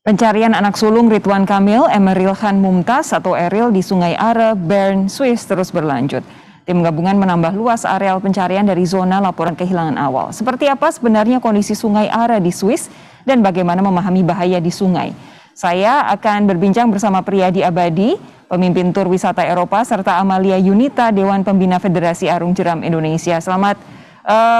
Pencarian anak sulung Ridwan Kamil, Emeril Khan Mumtaz atau Eril di Sungai Are, Bern, Swiss terus berlanjut. Tim gabungan menambah luas areal pencarian dari zona laporan kehilangan awal. Seperti apa sebenarnya kondisi Sungai Are di Swiss dan bagaimana memahami bahaya di sungai? Saya akan berbincang bersama Priyadi Abadi, pemimpin tur wisata Eropa, serta Amalia Yunita, Dewan Pembina Federasi Arung Jeram Indonesia. Selamat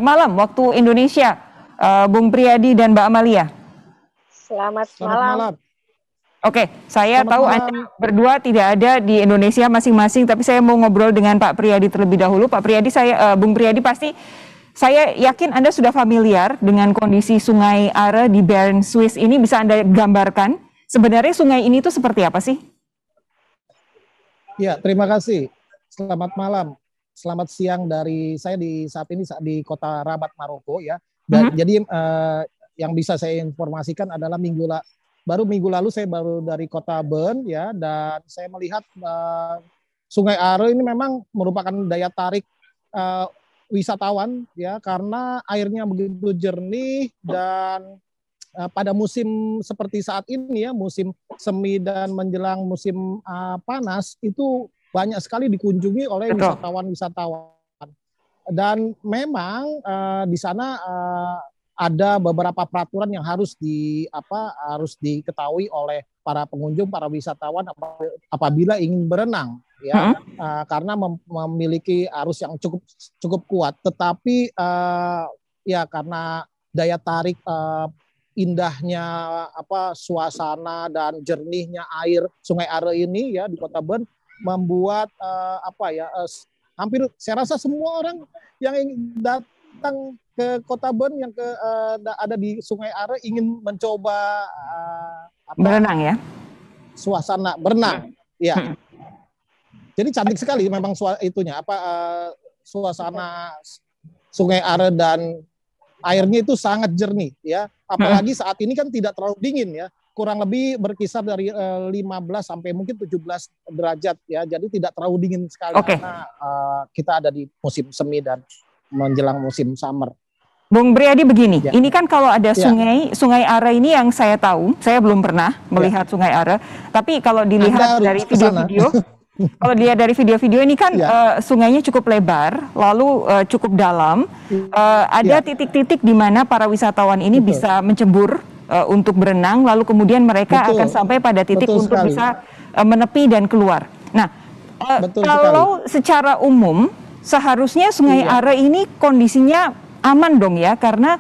malam waktu Indonesia, Bung Priyadi dan Mbak Amalia. Selamat malam. Oke, saya tahu Anda berdua tidak ada di Indonesia masing-masing, tapi saya mau ngobrol dengan Pak Priyadi terlebih dahulu. Pak Priyadi, Bung Priyadi pasti, saya yakin Anda sudah familiar dengan kondisi Sungai Are di Bern, Swiss ini. Bisa Anda gambarkan sebenarnya sungai ini itu seperti apa sih? Ya, terima kasih. Selamat malam. Selamat siang dari saya saat ini di kota Rabat, Maroko ya. Dan jadi yang bisa saya informasikan adalah baru minggu lalu saya baru dari kota Bern ya, dan saya melihat Sungai Are ini memang merupakan daya tarik wisatawan ya, karena airnya begitu jernih dan pada musim seperti saat ini ya, musim semi dan menjelang musim panas itu banyak sekali dikunjungi oleh wisatawan-wisatawan. Dan memang di sana ada beberapa peraturan yang harus diketahui oleh para pengunjung, para wisatawan apabila ingin berenang ya, karena memiliki arus yang cukup kuat. Tetapi ya karena daya tarik indahnya suasana dan jernihnya air Sungai Are ini ya di Kota Bern membuat hampir saya rasa semua orang yang datang ke Kota Bern yang ada di Sungai Are ingin mencoba berenang ya, suasana berenang ya. Jadi cantik sekali memang suasana Sungai Are dan airnya itu sangat jernih ya, apalagi saat ini kan tidak terlalu dingin ya, kurang lebih berkisar dari 15 sampai mungkin 17 derajat ya, jadi tidak terlalu dingin sekali karena kita ada di musim semi dan menjelang musim summer. Bung Priyadi begini, ini kan kalau ada Sungai Are ini yang saya tahu, saya belum pernah melihat Sungai Are, tapi kalau dilihat dari video-video, kalau dilihat dari video-video ini kan sungainya cukup lebar, lalu cukup dalam, ada titik-titik di mana para wisatawan ini bisa mencebur untuk berenang, lalu kemudian mereka akan sampai pada titik untuk bisa menepi dan keluar. Nah, kalau secara umum seharusnya Sungai Are ini kondisinya aman dong ya, karena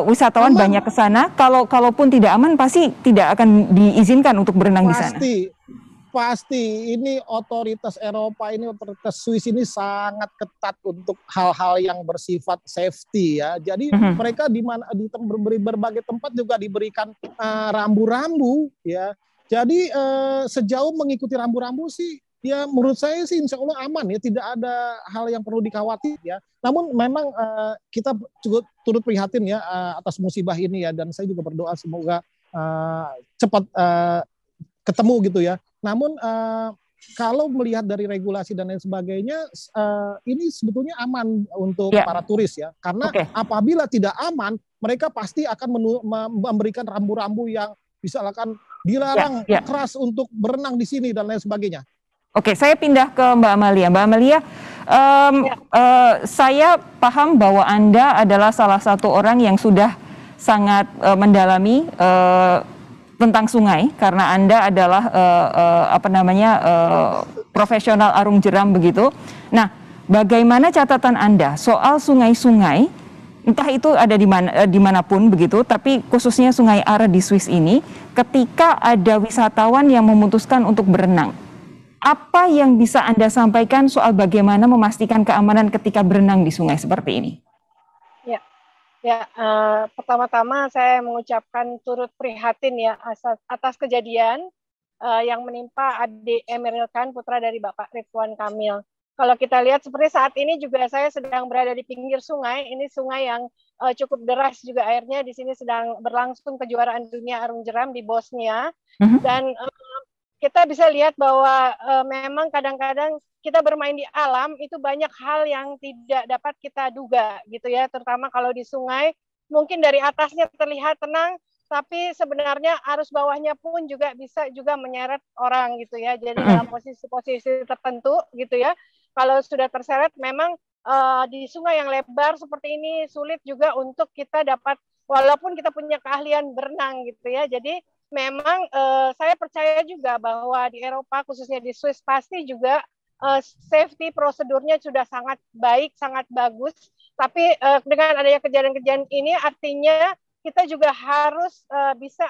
wisatawan banyak ke sana. Kalaupun tidak aman pasti tidak akan diizinkan untuk berenang di sana. Pasti ini otoritas Eropa ini, otoritas Swiss ini sangat ketat untuk hal-hal yang bersifat safety ya. Jadi mereka di berbagai tempat juga diberikan rambu-rambu ya. Jadi sejauh mengikuti rambu-rambu sih ya, menurut saya sih insya Allah aman ya, tidak ada hal yang perlu dikhawatir ya. Namun memang kita cukup turut prihatin ya atas musibah ini ya, dan saya juga berdoa semoga cepat ketemu gitu ya. Namun kalau melihat dari regulasi dan lain sebagainya, ini sebetulnya aman untuk para turis ya, karena apabila tidak aman, mereka pasti akan memberikan rambu-rambu yang misalkan dilarang keras untuk berenang di sini dan lain sebagainya. Oke, saya pindah ke Mbak Amalia. Mbak Amalia, saya paham bahwa Anda adalah salah satu orang yang sudah sangat mendalami tentang sungai, karena Anda adalah profesional arung jeram begitu. Nah, bagaimana catatan Anda soal sungai-sungai, entah itu ada dimanapun begitu, tapi khususnya Sungai Are di Swiss ini, ketika ada wisatawan yang memutuskan untuk berenang, apa yang bisa Anda sampaikan soal bagaimana memastikan keamanan ketika berenang di sungai seperti ini? Pertama-tama saya mengucapkan turut prihatin ya atas kejadian yang menimpa adik Emeril Khan, putra dari Bapak Ridwan Kamil. Kalau kita lihat seperti saat ini juga saya sedang berada di pinggir sungai. Ini sungai yang cukup deras juga airnya. Di sini sedang berlangsung kejuaraan dunia arung jeram di Bosnia. Dan kita bisa lihat bahwa memang kadang-kadang kita bermain di alam itu banyak hal yang tidak dapat kita duga gitu ya, terutama kalau di sungai mungkin dari atasnya terlihat tenang, tapi sebenarnya arus bawahnya pun juga bisa juga menyeret orang gitu ya. Jadi dalam posisi-posisi tertentu gitu ya, kalau sudah terseret memang di sungai yang lebar seperti ini sulit juga untuk kita dapat, walaupun kita punya keahlian berenang gitu ya. Jadi memang saya percaya juga bahwa di Eropa khususnya di Swiss pasti juga safety prosedurnya sudah sangat baik, sangat bagus. Tapi dengan adanya kejadian-kejadian ini artinya kita juga harus bisa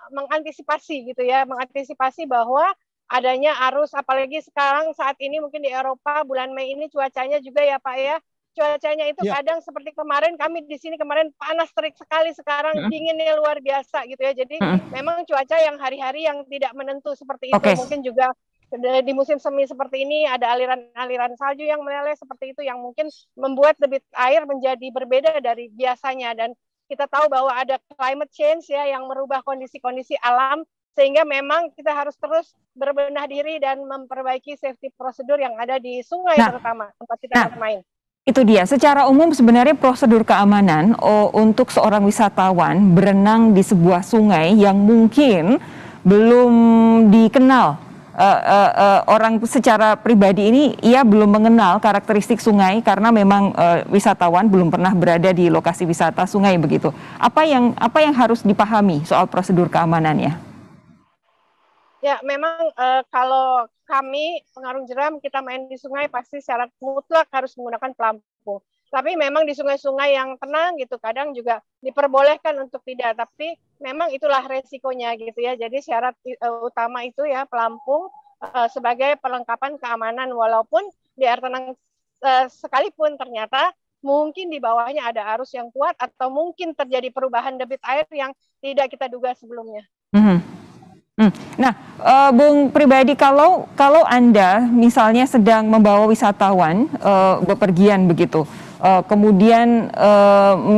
mengantisipasi gitu ya, mengantisipasi bahwa adanya arus, apalagi sekarang saat ini mungkin di Eropa bulan Mei ini cuacanya juga ya Pak ya, cuacanya itu kadang seperti kemarin kami di sini kemarin panas terik sekali, sekarang dinginnya luar biasa gitu ya. Jadi memang cuaca yang hari-hari yang tidak menentu seperti itu. Mungkin juga di musim semi seperti ini ada aliran-aliran salju yang meleleh seperti itu yang mungkin membuat debit air menjadi berbeda dari biasanya. Dan kita tahu bahwa ada climate change ya yang merubah kondisi-kondisi alam, sehingga memang kita harus terus berbenah diri dan memperbaiki safety prosedur yang ada di sungai terutama tempat kita bermain. Itu dia, secara umum sebenarnya prosedur keamanan untuk seorang wisatawan berenang di sebuah sungai yang mungkin belum dikenal orang secara pribadi ini, ia belum mengenal karakteristik sungai karena memang wisatawan belum pernah berada di lokasi wisata sungai begitu. Apa yang harus dipahami soal prosedur keamanannya? Ya, memang kalau kami pengarung jeram kita main di sungai pasti syarat mutlak harus menggunakan pelampung. Tapi memang di sungai-sungai yang tenang gitu kadang juga diperbolehkan untuk tidak, tapi memang itulah resikonya gitu ya. Jadi syarat utama itu ya pelampung sebagai perlengkapan keamanan, walaupun di air tenang sekalipun ternyata mungkin di bawahnya ada arus yang kuat atau mungkin terjadi perubahan debit air yang tidak kita duga sebelumnya. Nah, Bung Pribadi, kalau Anda misalnya sedang membawa wisatawan bepergian begitu, kemudian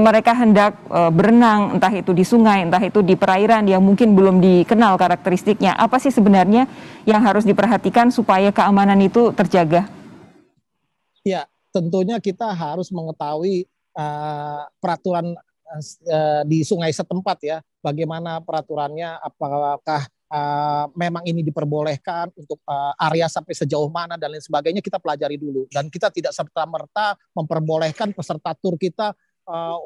mereka hendak berenang, entah itu di sungai, entah itu di perairan yang mungkin belum dikenal karakteristiknya, apa sih sebenarnya yang harus diperhatikan supaya keamanan itu terjaga? Ya, tentunya kita harus mengetahui peraturan di sungai setempat ya, bagaimana peraturannya, apakah memang ini diperbolehkan untuk area sampai sejauh mana dan lain sebagainya, kita pelajari dulu. Dan kita tidak serta-merta memperbolehkan peserta tur kita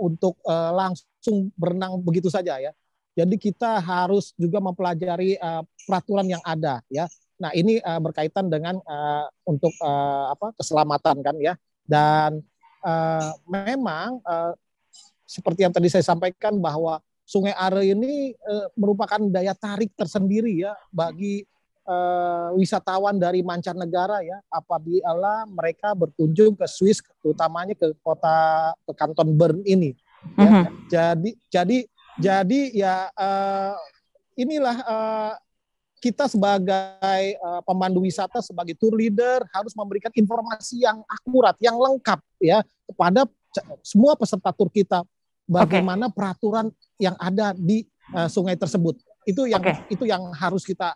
untuk langsung berenang begitu saja ya. Jadi kita harus juga mempelajari peraturan yang ada ya. Nah ini berkaitan dengan untuk keselamatan kan ya. Dan memang seperti yang tadi saya sampaikan bahwa Sungai Are ini merupakan daya tarik tersendiri ya bagi wisatawan dari mancanegara ya, apabila mereka berkunjung ke Swiss, utamanya ke kanton Bern ini. Ya. Jadi ya inilah kita sebagai pemandu wisata, sebagai tour leader harus memberikan informasi yang akurat, yang lengkap ya kepada semua peserta tur kita. Bagaimana peraturan yang ada di sungai tersebut, itu yang harus kita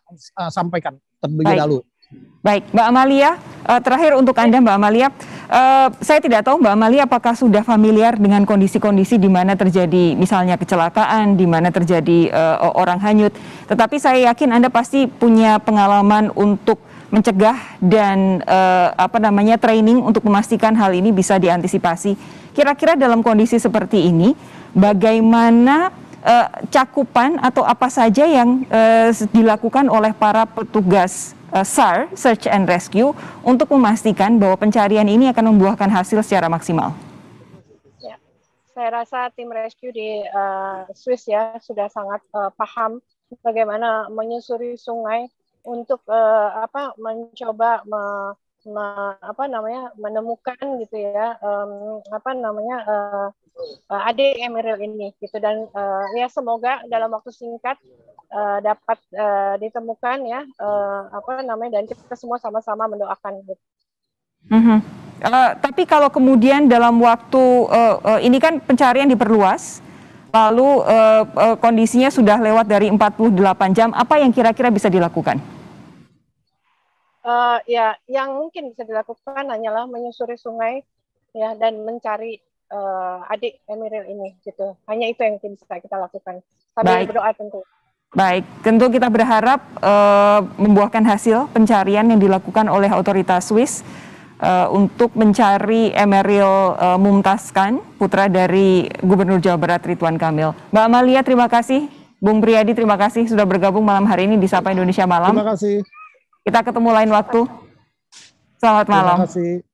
sampaikan terlebih dahulu. Baik, Mbak Amalia, terakhir untuk Anda Mbak Amalia, saya tidak tahu Mbak Amalia apakah sudah familiar dengan kondisi-kondisi di mana terjadi misalnya kecelakaan, di mana terjadi orang hanyut, tetapi saya yakin Anda pasti punya pengalaman untuk mencegah dan training untuk memastikan hal ini bisa diantisipasi. Kira-kira dalam kondisi seperti ini, bagaimana cakupan atau apa saja yang dilakukan oleh para petugas SAR, Search and Rescue, untuk memastikan bahwa pencarian ini akan membuahkan hasil secara maksimal? Ya, saya rasa tim rescue di Swiss ya sudah sangat paham bagaimana menyusuri sungai untuk mencoba menemukan gitu ya adik Emeril ini gitu, dan ya semoga dalam waktu singkat dapat ditemukan ya dan kita semua sama-sama mendoakan gitu. Tapi kalau kemudian dalam waktu ini kan pencarian diperluas, lalu kondisinya sudah lewat dari 48 jam, apa yang kira-kira bisa dilakukan? Ya, yang mungkin bisa dilakukan hanyalah menyusuri sungai ya dan mencari adik Emeril ini gitu. Hanya itu yang bisa kita lakukan sambil berdoa tentu. Baik, tentu kita berharap membuahkan hasil pencarian yang dilakukan oleh otoritas Swiss untuk mencari Emeril Mumtaz Khan, putra dari Gubernur Jawa Barat Ridwan Kamil. Mbak Amalia, terima kasih. Bung Priyadi, terima kasih sudah bergabung malam hari ini di Sapa Indonesia Malam. Terima kasih. Kita ketemu lain waktu. Selamat malam. Terima kasih.